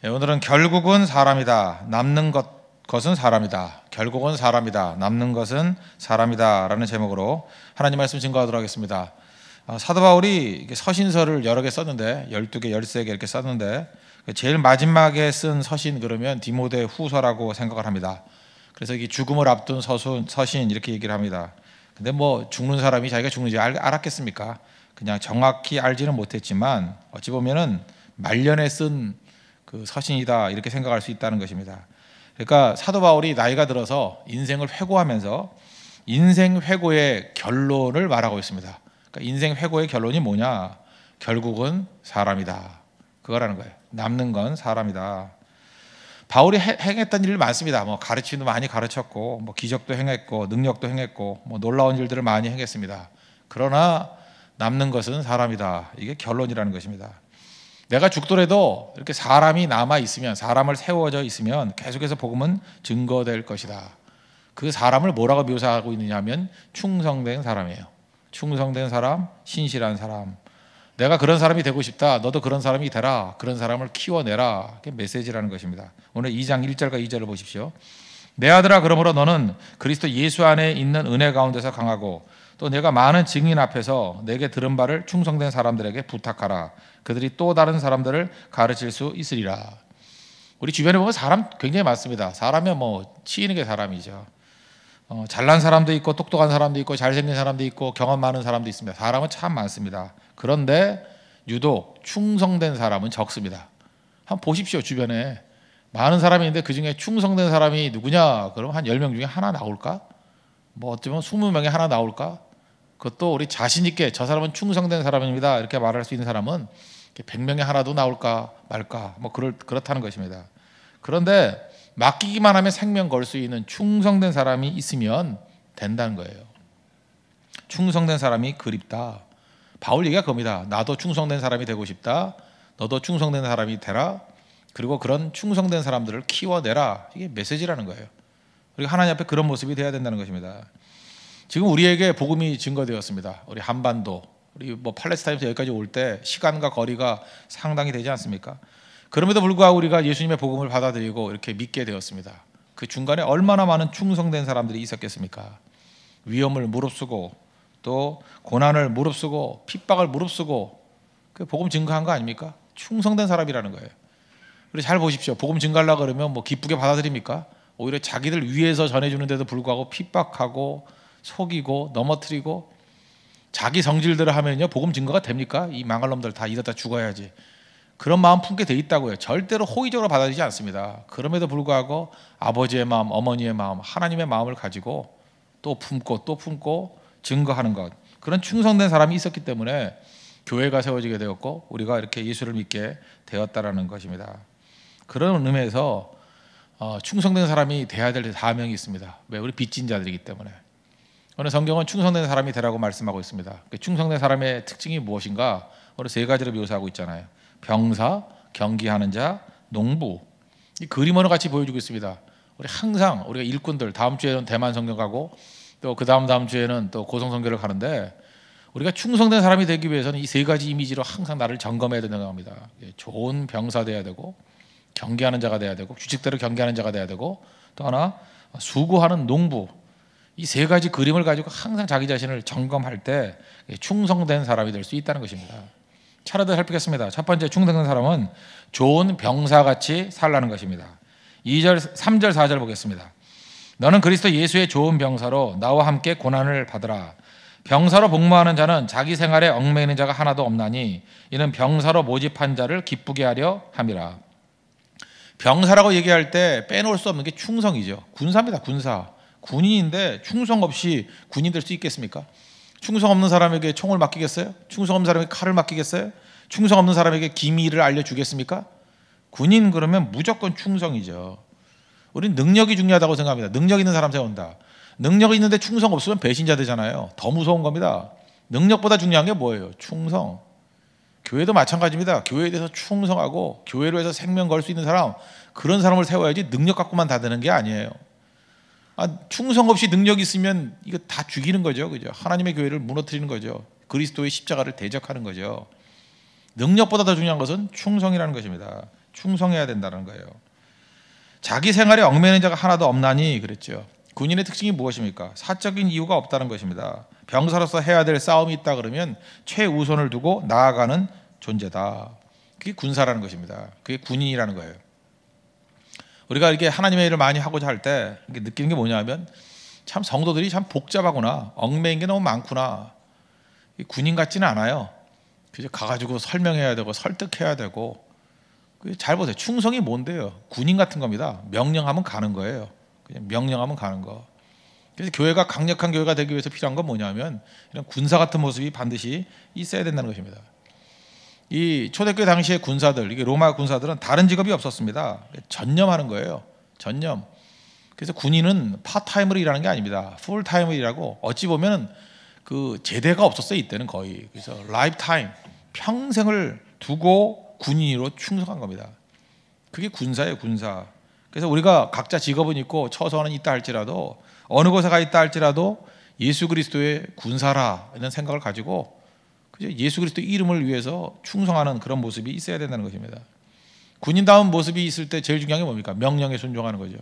오늘은 결국은 사람이다. 남는 것은 사람이다. 결국은 사람이다. 남는 것은 사람이다. 라는 제목으로 하나님 말씀 증거하도록 하겠습니다. 사도 바울이 서신서를 여러 개 썼는데 12개, 13개 이렇게 썼는데 제일 마지막에 쓴 서신 그러면 디모데 후서라고 생각을 합니다. 그래서 이게 죽음을 앞둔 서신 이렇게 얘기를 합니다. 근데 뭐 죽는 사람이 자기가 죽는지 알았겠습니까? 그냥 정확히 알지는 못했지만 어찌 보면은 말년에 쓴 그 서신이다 이렇게 생각할 수 있다는 것입니다. 그러니까 사도 바울이 나이가 들어서 인생을 회고하면서 인생 회고의 결론을 말하고 있습니다. 그러니까 인생 회고의 결론이 뭐냐? 결국은 사람이다. 그거라는 거예요. 남는 건 사람이다. 바울이 행했던 일 많습니다. 뭐 가르침도 많이 가르쳤고, 뭐 기적도 행했고, 능력도 행했고, 뭐 놀라운 일들을 많이 행했습니다. 그러나 남는 것은 사람이다. 이게 결론이라는 것입니다. 내가 죽더라도 이렇게 사람이 남아 있으면, 사람을 세워져 있으면 계속해서 복음은 증거될 것이다. 그 사람을 뭐라고 묘사하고 있느냐면 충성된 사람이에요. 충성된 사람, 신실한 사람. 내가 그런 사람이 되고 싶다. 너도 그런 사람이 되라. 그런 사람을 키워내라. 그게 메시지라는 것입니다. 오늘 2장 1절과 2절을 보십시오. 내 아들아, 그러므로 너는 그리스도 예수 안에 있는 은혜 가운데서 강하고 또 내가 많은 증인 앞에서 내게 들은 바를 충성된 사람들에게 부탁하라. 그들이 또 다른 사람들을 가르칠 수 있으리라. 우리 주변에 보면 사람 굉장히 많습니다. 사람이면 뭐 치이는 게 사람이죠. 잘난 사람도 있고 똑똑한 사람도 있고 잘생긴 사람도 있고 경험 많은 사람도 있습니다. 사람은 참 많습니다. 그런데 유독 충성된 사람은 적습니다. 한번 보십시오. 주변에 많은 사람이 있는데 그중에 충성된 사람이 누구냐? 그럼 한 10명 중에 하나 나올까? 뭐 어쩌면 20명에 하나 나올까? 그것도 우리 자신 있게 저 사람은 충성된 사람입니다 이렇게 말할 수 있는 사람은 100명에 하나도 나올까 말까 뭐 그렇다는 것입니다. 그런데 맡기기만 하면 생명 걸 수 있는 충성된 사람이 있으면 된다는 거예요. 충성된 사람이 그립다. 바울 얘기가 그겁니다. 나도 충성된 사람이 되고 싶다. 너도 충성된 사람이 되라. 그리고 그런 충성된 사람들을 키워내라. 이게 메시지라는 거예요. 우리가 하나님 앞에 그런 모습이 돼야 된다는 것입니다. 지금 우리에게 복음이 증거되었습니다. 우리 한반도, 우리 뭐 팔레스타인에서 여기까지 올 때 시간과 거리가 상당히 되지 않습니까? 그럼에도 불구하고 우리가 예수님의 복음을 받아들이고 이렇게 믿게 되었습니다. 그 중간에 얼마나 많은 충성된 사람들이 있었겠습니까? 위험을 무릅쓰고 또 고난을 무릅쓰고 핍박을 무릅쓰고 그 복음 증거한 거 아닙니까? 충성된 사람이라는 거예요. 우리 잘 보십시오. 복음 증거하려고 그러면 뭐 기쁘게 받아들입니까? 오히려 자기들 위해서 전해주는데도 불구하고 핍박하고 속이고 넘어뜨리고 자기 성질대로 하면요 복음 증거가 됩니까? 이 망할 놈들 다 이러다 죽어야지. 그런 마음 품게 돼 있다고요. 절대로 호의적으로 받아들이지 않습니다. 그럼에도 불구하고 아버지의 마음, 어머니의 마음, 하나님의 마음을 가지고 또 품고 증거하는 것. 그런 충성된 사람이 있었기 때문에 교회가 세워지게 되었고 우리가 이렇게 예수를 믿게 되었다라는 것입니다. 그런 의미에서 충성된 사람이 돼야 될 사명이 있습니다. 왜? 우리 빚진 자들이기 때문에. 오늘 성경은 충성된 사람이 되라고 말씀하고 있습니다. 충성된 사람의 특징이 무엇인가? 오늘 세 가지로 묘사하고 있잖아요. 병사, 경기하는 자, 농부. 이 그림으로 같이 보여주고 있습니다. 우리 항상 우리가 일꾼들 다음 주에는 대만 성경 가고 또 그 다음 주에는 또 고성 성교를 가는데 우리가 충성된 사람이 되기 위해서는 이 세 가지 이미지로 항상 나를 점검해야 된다고 합니다. 좋은 병사 돼야 되고 경기하는 자가 돼야 되고 규칙대로 경기하는 자가 돼야 되고 또 하나 수고하는 농부. 이 세 가지 그림을 가지고 항상 자기 자신을 점검할 때 충성된 사람이 될 수 있다는 것입니다. 차례대로 살피겠습니다. 첫 번째 충성된 사람은 좋은 병사같이 살라는 것입니다. 2절, 3절, 4절 보겠습니다. 너는 그리스도 예수의 좋은 병사로 나와 함께 고난을 받으라. 병사로 복무하는 자는 자기 생활에 얽매이는 자가 하나도 없나니 이는 병사로 모집한 자를 기쁘게 하려 함이라. 병사라고 얘기할 때 빼놓을 수 없는 게 충성이죠. 군사입니다. 군사. 군인인데 충성 없이 군인 될 수 있겠습니까? 충성 없는 사람에게 총을 맡기겠어요? 충성 없는 사람에게 칼을 맡기겠어요? 충성 없는 사람에게 기밀을 알려주겠습니까? 군인 그러면 무조건 충성이죠. 우리는 능력이 중요하다고 생각합니다. 능력 있는 사람 세운다. 능력이 있는데 충성 없으면 배신자 되잖아요. 더 무서운 겁니다. 능력보다 중요한 게 뭐예요? 충성. 교회도 마찬가지입니다. 교회에 대해서 충성하고 교회로 해서 생명 걸 수 있는 사람, 그런 사람을 세워야지 능력 갖고만 다 되는 게 아니에요. 충성 없이 능력이 있으면 이거 다 죽이는 거죠. 그죠? 하나님의 교회를 무너뜨리는 거죠. 그리스도의 십자가를 대적하는 거죠. 능력보다 더 중요한 것은 충성이라는 것입니다. 충성해야 된다는 거예요. 자기 생활에 얽매이는 자가 하나도 없나니 그랬죠. 군인의 특징이 무엇입니까? 사적인 이유가 없다는 것입니다. 병사로서 해야 될 싸움이 있다 그러면 최우선을 두고 나아가는 존재다. 그게 군사라는 것입니다. 그게 군인이라는 거예요. 우리가 이렇게 하나님의 일을 많이 하고자 할 때 느끼는 게 뭐냐면 참 성도들이 참 복잡하구나. 얽매인 게 너무 많구나. 군인 같지는 않아요. 그저 가가지고 설명해야 되고 설득해야 되고. 잘 보세요. 충성이 뭔데요? 군인 같은 겁니다. 명령하면 가는 거예요. 그냥 명령하면 가는 거. 그래서 교회가 강력한 교회가 되기 위해서 필요한 건 뭐냐면 이런 군사 같은 모습이 반드시 있어야 된다는 것입니다. 이 초대교회 당시의 군사들, 이게 로마 군사들은 다른 직업이 없었습니다. 전념하는 거예요. 전념. 그래서 군인은 파타임으로 일하는 게 아닙니다. 풀타임으로 일하고 어찌 보면 그 제대가 없었어요. 이때는 거의. 그래서 라이프타임, 평생을 두고 군인으로 충성한 겁니다. 그게 군사예요, 군사. 그래서 우리가 각자 직업은 있고 처소는 있다 할지라도 어느 곳에 가 있다 할지라도 예수 그리스도의 군사라 이런 생각을 가지고 예수 그리스도 이름을 위해서 충성하는 그런 모습이 있어야 된다는 것입니다. 군인다운 모습이 있을 때 제일 중요한 게 뭡니까? 명령에 순종하는 거죠.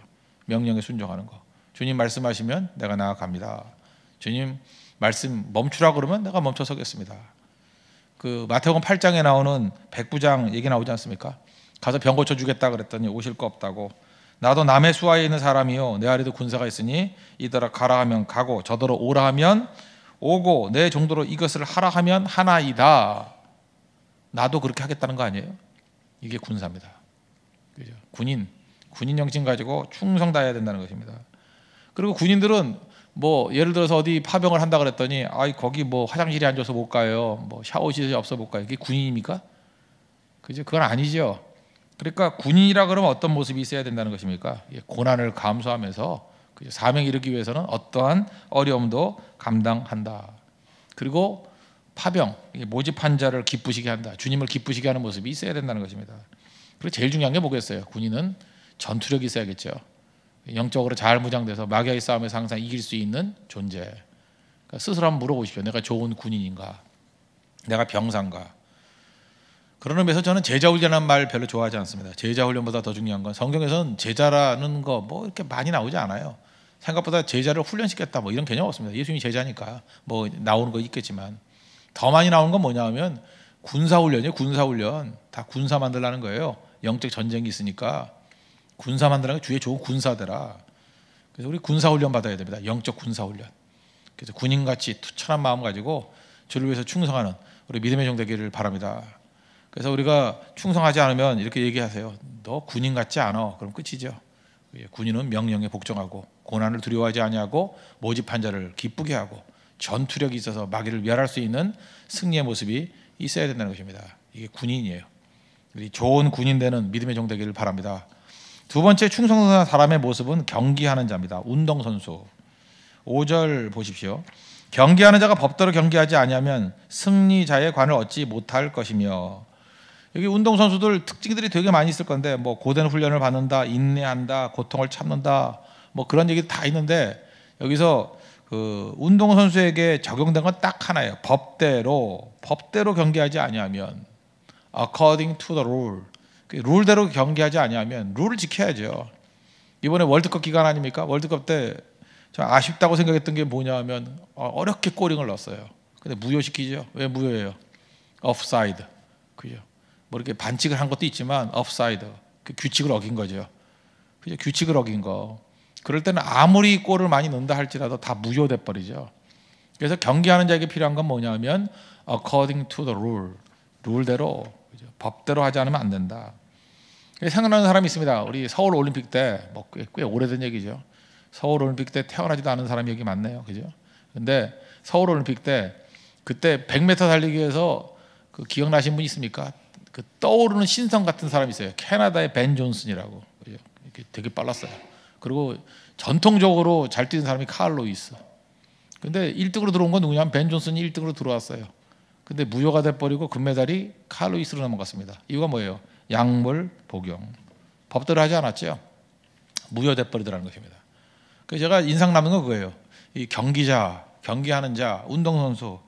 명령에 순종하는 거. 주님 말씀하시면 내가 나아갑니다. 주님 말씀 멈추라 그러면 내가 멈춰 서겠습니다. 그 마태복음 8장에 나오는 백부장 얘기 나오지 않습니까? 가서 병 고쳐 주겠다 그랬더니 오실 거 없다고. 나도 남의 수하에 있는 사람이요 내 아래도 군사가 있으니 이더러 가라 하면 가고 저더러 오라 하면 오고 내 정도로 이것을 하라 하면 하나이다. 나도 그렇게 하겠다는 거 아니에요? 이게 군사입니다. 그죠? 군인 정신 가지고 충성 다해야 된다는 것입니다. 그리고 군인들은 뭐 예를 들어서 어디 파병을 한다 그랬더니 아이 거기 뭐 화장실에 앉아서 못 가요. 뭐 샤워 시설이 없어 못 가요. 이게 군인입니까? 그죠? 그건 아니죠. 그러니까 군인이라 그러면 어떤 모습이 있어야 된다는 것입니까? 고난을 감수하면서 사명 이루기 위해서는 어떠한 어려움도 감당한다. 그리고 파병, 모집한 자를 기쁘시게 한다. 주님을 기쁘시게 하는 모습이 있어야 된다는 것입니다. 그리고 제일 중요한 게 뭐겠어요? 군인은 전투력이 있어야겠죠. 영적으로 잘 무장돼서 마귀의 싸움에서 항상 이길 수 있는 존재. 그러니까 스스로 한번 물어보십시오. 내가 좋은 군인인가? 내가 병사인가? 그런 의미에서 저는 제자 훈련이라는 말 별로 좋아하지 않습니다. 제자 훈련보다 더 중요한 건 성경에서는 제자라는 거 뭐 이렇게 많이 나오지 않아요. 생각보다 제자를 훈련시켰다 뭐 이런 개념 없습니다. 예수님이 제자니까 뭐 나오는 거 있겠지만 더 많이 나오는 건 뭐냐면 군사훈련이에요. 군사훈련. 다 군사 만들라는 거예요. 영적 전쟁이 있으니까 군사 만들라는 게 주위에 좋은 군사들아. 그래서 우리 군사훈련 받아야 됩니다. 영적 군사훈련. 그래서 군인같이 투철한 마음 가지고 주를 위해서 충성하는 우리 믿음의 종 되기를 바랍니다. 그래서 우리가 충성하지 않으면 이렇게 얘기하세요. 너 군인 같지 않아. 그럼 끝이죠. 군인은 명령에 복종하고 고난을 두려워하지 아니하고 모집한 자를 기쁘게 하고 전투력이 있어서 마귀를 멸할 수 있는 승리의 모습이 있어야 된다는 것입니다. 이게 군인이에요. 우리 좋은 군인 되는 믿음의 종 되기를 바랍니다. 두 번째 충성한 사람의 모습은 경기하는 자입니다. 운동선수. 5절 보십시오. 경기하는 자가 법대로 경기하지 아니하면 승리자의 관을 얻지 못할 것이며. 여기 운동선수들 특징들이 되게 많이 있을 건데 뭐 고된 훈련을 받는다, 인내한다, 고통을 참는다 뭐 그런 얘기 다 있는데 여기서 그 운동선수에게 적용된 건 딱 하나예요. 법대로 경기하지 아니하면 according to the rule. 룰대로 경기하지 아니하면 룰을 지켜야죠. 이번에 월드컵 기간 아닙니까? 월드컵 때 좀 아쉽다고 생각했던 게 뭐냐면 어렵게 골링을 넣었어요. 근데 무효시키죠. 왜 무효예요? offside. 그죠? 뭐 이렇게 반칙을 한 것도 있지만 offside. 그 규칙을 어긴 거죠. 그죠? 규칙을 어긴 거. 그럴 때는 아무리 골을 많이 넣는다 할지라도 다 무효돼 버리죠. 그래서 경기하는 자에게 필요한 건 뭐냐면 according to the rule. 룰대로 그죠? 법대로 하지 않으면 안 된다. 생각나는 사람이 있습니다. 우리 서울 올림픽 때 뭐 꽤 오래된 얘기죠. 서울 올림픽 때 태어나지도 않은 사람이 여기 많네요. 그죠? 근데 서울 올림픽 때 그때 100m 달리기에서 그 기억나신 분 있습니까? 그 떠오르는 신성 같은 사람이 있어요. 캐나다의 벤 존슨이라고. 그죠? 이렇게 되게 빨랐어요. 그리고 전통적으로 잘 뛰는 사람이 칼 로이스. 근데 1등으로 들어온 건 누구냐면 벤 존슨이 1등으로 들어왔어요. 근데 무효가 돼 버리고 금메달이 칼 로이스로 넘어갔습니다. 이유가 뭐예요? 약물 복용. 법대로 하지 않았죠. 무효돼 버리더라는 것입니다. 그래서 제가 인상 남는 건 그거예요. 이 경기자, 경기하는 자, 운동선수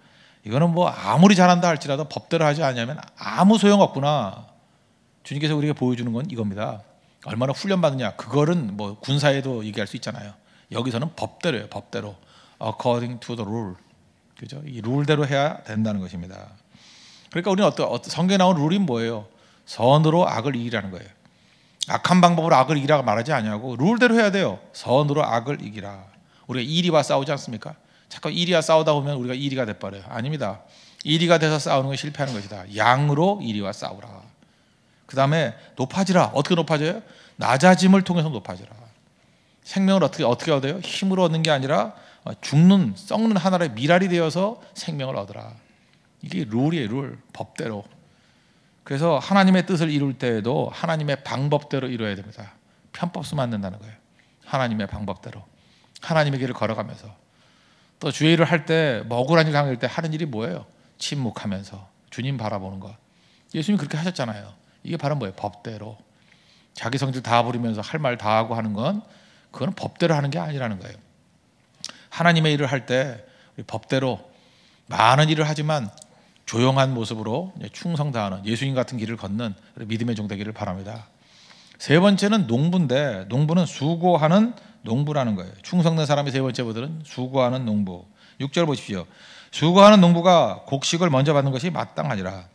이거는 뭐 아무리 잘한다 할지라도 법대로 하지 않으면 아무 소용 없구나. 주님께서 우리에게 보여주는 건 이겁니다. 얼마나 훈련받느냐. 그거는 뭐 군사에도 얘기할 수 있잖아요. 여기서는 법대로예요. 법대로. According to the rule. 그죠? 이 룰대로 해야 된다는 것입니다. 그러니까 우리는 성경에 나온 룰이 뭐예요? 선으로 악을 이기라는 거예요. 악한 방법으로 악을 이기라고 말하지 않냐고 룰대로 해야 돼요. 선으로 악을 이기라. 우리가 이리와 싸우지 않습니까? 자꾸 이리와 싸우다 보면 우리가 이리가 돼버려요. 아닙니다. 이리가 돼서 싸우는 건 실패하는 것이다. 양으로 이리와 싸우라. 그 다음에 높아지라. 어떻게 높아져요? 낮아짐을 통해서 높아지라. 생명을 어떻게 얻어요? 힘으로 얻는 게 아니라 썩는 하나의 미랄이 되어서 생명을 얻으라. 이게 룰이에요. 룰. 법대로. 그래서 하나님의 뜻을 이룰 때에도 하나님의 방법대로 이루어야 됩니다. 편법 쓰면 안 된다는 거예요. 하나님의 방법대로. 하나님의 길을 걸어가면서. 또 주의 일을 할 때 억울한 일 당할 때 하는 일이 뭐예요? 침묵하면서 주님 바라보는 것. 예수님 그렇게 하셨잖아요. 이게 바로 뭐예요? 법대로. 자기 성질 다 부리면서 할 말 다 하고 하는 건 그건 법대로 하는 게 아니라는 거예요. 하나님의 일을 할 때 법대로 많은 일을 하지만 조용한 모습으로 충성 다하는 예수님 같은 길을 걷는 믿음의 종 되기를 바랍니다. 세 번째는 농부인데 농부는 수고하는 농부라는 거예요. 충성된 사람이 세 번째 보들은 수고하는 농부. 6절 보십시오. 수고하는 농부가 곡식을 먼저 받는 것이 마땅하니라.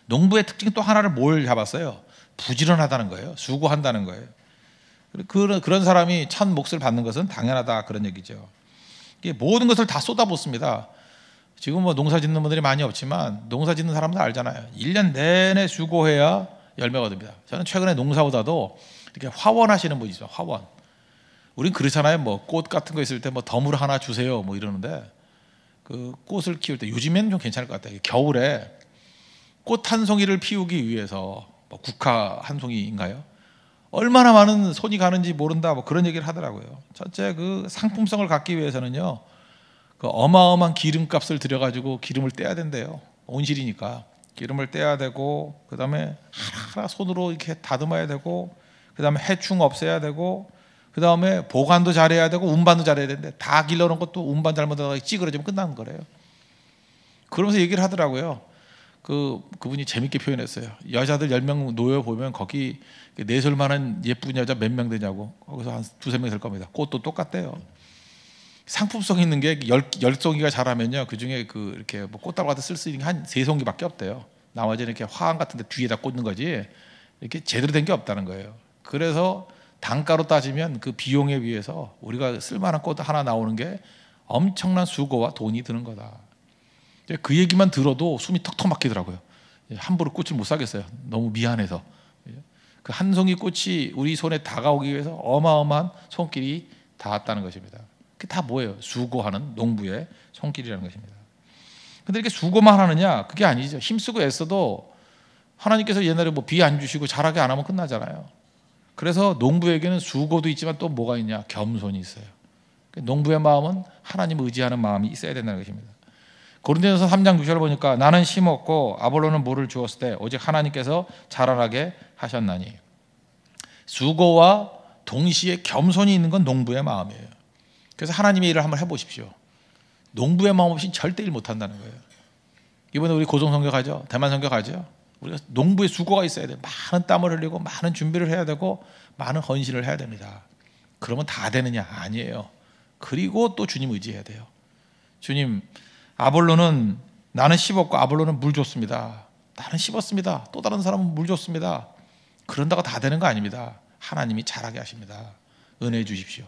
농부의 특징 또 하나를 뭘 잡았어요? 부지런하다는 거예요. 수고한다는 거예요. 그런 사람이 첫 몫을 받는 것은 당연하다 그런 얘기죠. 모든 것을 다 쏟아붓습니다. 지금 뭐 농사 짓는 분들이 많이 없지만 농사 짓는 사람들 알잖아요. 1년 내내 수고해야 열매가 얻습니다. 저는 최근에 농사보다도 이렇게 화원하시는 분이 있어요. 화원. 우린 그렇잖아요. 뭐 꽃 같은 거 있을 때 뭐 덤을 하나 주세요 뭐 이러는데 그 꽃을 키울 때 요즘에는 좀 괜찮을 것 같아요. 겨울에 꽃 한 송이를 피우기 위해서 뭐 국화 한 송이인가요? 얼마나 많은 손이 가는지 모른다 뭐 그런 얘기를 하더라고요. 첫째 그 상품성을 갖기 위해서는요. 그 어마어마한 기름값을 들여가지고 기름을 떼야 된대요. 온실이니까 기름을 떼야 되고 그 다음에 하나하나 손으로 이렇게 다듬어야 되고 그 다음에 해충 없애야 되고 그 다음에 보관도 잘해야 되고 운반도 잘해야 되는데 다 길러놓은 것도 운반 잘못하다가 찌그러지면 끝나는 거래요. 그러면서 얘기를 하더라고요. 그분이 재밌게 표현했어요. 여자들 10명 놓여 보면 거기 내설만한 예쁜 여자 몇 명 되냐고. 거기서 한 두세 명 될 겁니다. 꽃도 똑같대요. 상품성 있는 게 10송이가 자라면요. 그 중에 이렇게 뭐 꽃다발 같은 쓸 수 있는 게 한 3송이밖에 없대요. 나머지는 이렇게 화환 같은 데 뒤에다 꽂는 거지 이렇게 제대로 된 게 없다는 거예요. 그래서 단가로 따지면 그 비용에 비해서 우리가 쓸만한 꽃 하나 나오는 게 엄청난 수고와 돈이 드는 거다. 그 얘기만 들어도 숨이 턱턱 막히더라고요. 함부로 꽃을 못 사겠어요. 너무 미안해서. 그 한 송이 꽃이 우리 손에 다가오기 위해서 어마어마한 손길이 닿았다는 것입니다. 그게 다 뭐예요? 수고하는 농부의 손길이라는 것입니다. 근데 이렇게 수고만 하느냐? 그게 아니죠. 힘쓰고 애써도 하나님께서 옛날에 뭐 비 안 주시고 잘하게 안 하면 끝나잖아요. 그래서 농부에게는 수고도 있지만 또 뭐가 있냐? 겸손이 있어요. 농부의 마음은 하나님을 의지하는 마음이 있어야 된다는 것입니다. 고린도전서 3장 6절을 보니까 나는 심었고 아볼로는 물을 주었을 때 오직 하나님께서 자라나게 하셨나니. 수고와 동시에 겸손이 있는 건 농부의 마음이에요. 그래서 하나님의 일을 한번 해보십시오. 농부의 마음 없이 절대 일 못한다는 거예요. 이번에 우리 고성 선교 가죠. 대만 선교 가죠. 우리가 농부의 수고가 있어야 돼요. 많은 땀을 흘리고 많은 준비를 해야 되고 많은 헌신을 해야 됩니다. 그러면 다 되느냐? 아니에요. 그리고 또 주님 의지해야 돼요. 주님, 아볼로는 나는 씹었고 아볼로는 물 줬습니다. 나는 씹었습니다. 또 다른 사람은 물 줬습니다. 그런다고 다 되는 거 아닙니다. 하나님이 잘하게 하십니다. 은혜 주십시오.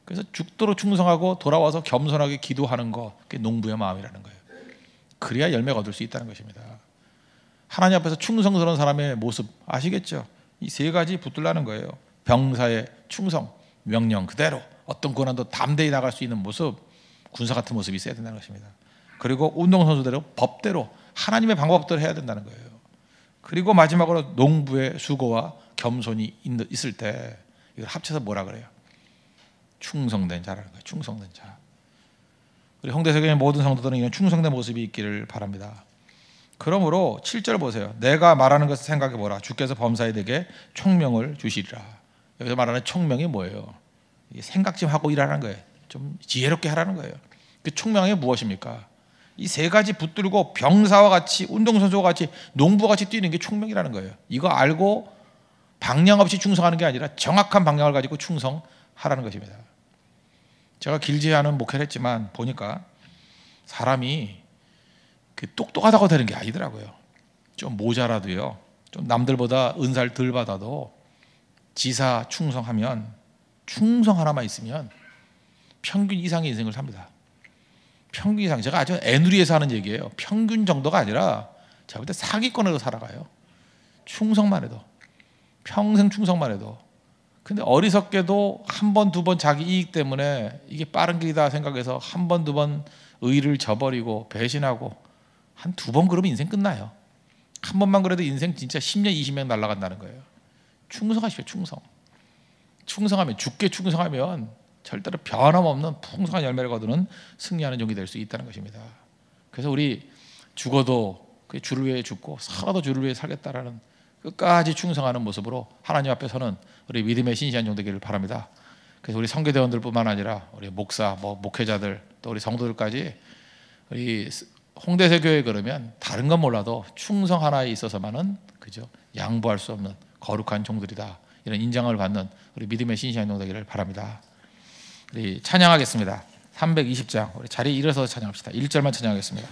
그래서 죽도록 충성하고 돌아와서 겸손하게 기도하는 거, 그게 농부의 마음이라는 거예요. 그래야 열매가 얻을 수 있다는 것입니다. 하나님 앞에서 충성스러운 사람의 모습 아시겠죠? 이 세 가지 붙들라는 거예요. 병사의 충성, 명령 그대로 어떤 고난도 담대히 나갈 수 있는 모습, 군사 같은 모습이 있어야 된다는 것입니다. 그리고 운동선수대로 법대로 하나님의 방법대로 해야 된다는 거예요. 그리고 마지막으로 농부의 수고와 겸손이 있을 때 이걸 합쳐서 뭐라 그래요? 충성된 자라는 거예요. 충성된 자. 우리 홍대석의 모든 성도들은 이런 충성된 모습이 있기를 바랍니다. 그러므로 7절 보세요. 내가 말하는 것을 생각해 보라. 주께서 범사에 내게 총명을 주시리라. 여기서 말하는 총명이 뭐예요? 생각 좀 하고 일하라는 거예요. 좀 지혜롭게 하라는 거예요. 그 총명이 무엇입니까? 이 세 가지 붙들고 병사와 같이, 운동선수와 같이, 농부와 같이 뛰는 게 총명이라는 거예요. 이거 알고 방향 없이 충성하는 게 아니라 정확한 방향을 가지고 충성하라는 것입니다. 제가 길지 않은 목회를 했지만 보니까 사람이 똑똑하다고 되는 게 아니더라고요. 좀 모자라도요, 좀 남들보다 은사를 덜 받아도 지사 충성하면, 충성 하나만 있으면 평균 이상의 인생을 삽니다. 평균 이상. 제가 아주 애누리에서 하는 얘기예요. 평균 정도가 아니라 제가 볼 때 사기꾼으로 살아가요. 충성만 해도, 평생 충성만 해도. 근데 어리석게도 한 번, 두 번 자기 이익 때문에 이게 빠른 길이다 생각해서 한 번, 두 번 의를 저버리고 배신하고 한 두 번 그러면 인생 끝나요. 한 번만 그래도 인생 진짜 10년, 20년 날아간다는 거예요. 충성하십시오. 충성하면, 죽게 충성하면 절대로 변함없는 풍성한 열매를 거두는 승리하는 종이 될 수 있다는 것입니다. 그래서 우리 죽어도 주를 위해 죽고 살아도 주를 위해 살겠다라는 끝까지 충성하는 모습으로 하나님 앞에 서는 우리 믿음의 신실한 종 되기를 바랍니다. 그래서 우리 선교대원들뿐만 아니라 우리 목사, 목회자들, 또 우리 성도들까지 우리 홍대세 교회 그러면 다른 건 몰라도 충성 하나에 있어서만은 그죠, 양보할 수 없는 거룩한 종들이다, 이런 인정을 받는 우리 믿음의 신실한 종 되기를 바랍니다. 우리 찬양하겠습니다. 320장 우리 자리에 일어서서 찬양합시다. 1절만 찬양하겠습니다.